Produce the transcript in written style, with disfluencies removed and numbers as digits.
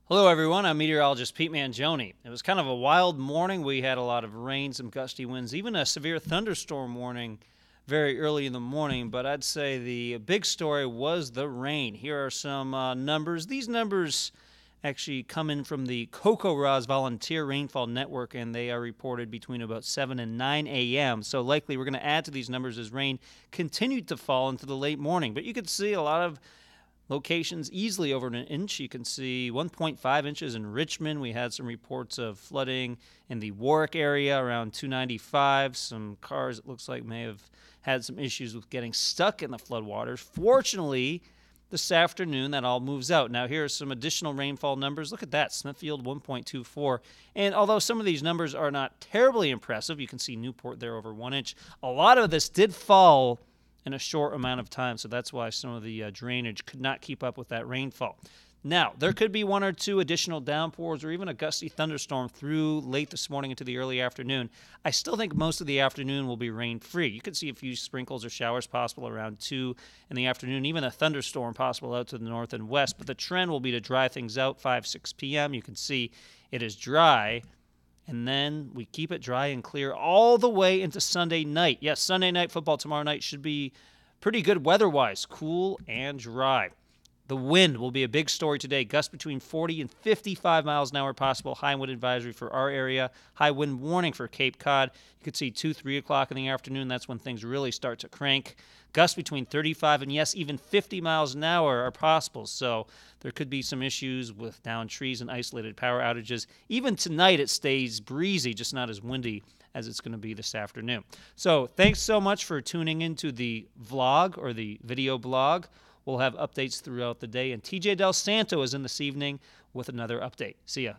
Hello, everyone. I'm meteorologist Pete Mangione. It was kind of a wild morning. We had a lot of rain, some gusty winds, even a severe thunderstorm warning very early in the morning. But I'd say the big story was the rain. Here are some numbers. These numbers actually come in from the CoCoRa's Volunteer Rainfall Network, and they are reported between about 7 and 9 a.m. So likely we're going to add to these numbers as rain continued to fall into the late morning. But you could see a lot of locations easily over an inch. You can see 1.5 inches in Richmond. We had some reports of flooding in the Warwick area around 295. Some cars, it looks like, may have had some issues with getting stuck in the floodwaters. Fortunately, this afternoon, that all moves out. Now, here are some additional rainfall numbers. Look at that, Smithfield 1.24. And although some of these numbers are not terribly impressive, you can see Newport there over 1 inch. A lot of this did fall in a short amount of time, so that's why some of the drainage could not keep up with that rainfall. Now, there could be one or two additional downpours or even a gusty thunderstorm through late this morning into the early afternoon. I still think most of the afternoon will be rain-free. You could see a few sprinkles or showers possible around 2 in the afternoon, even a thunderstorm possible out to the north and west, but the trend will be to dry things out 5, 6 p.m. You can see it is dry, and then we keep it dry and clear all the way into Sunday night. Yes, Sunday night football tomorrow night should be pretty good weather-wise, cool and dry. The wind will be a big story today. Gusts between 40 and 55 miles an hour possible. High wind advisory for our area. High wind warning for Cape Cod. You could see 2, 3 o'clock in the afternoon. That's when things really start to crank. Gusts between 35 and, yes, even 50 miles an hour are possible. So there could be some issues with downed trees and isolated power outages. Even tonight it stays breezy, just not as windy as it's going to be this afternoon. So thanks so much for tuning into the vlog or the video blog. We'll have updates throughout the day, and TJ Del Santo is in this evening with another update. See ya.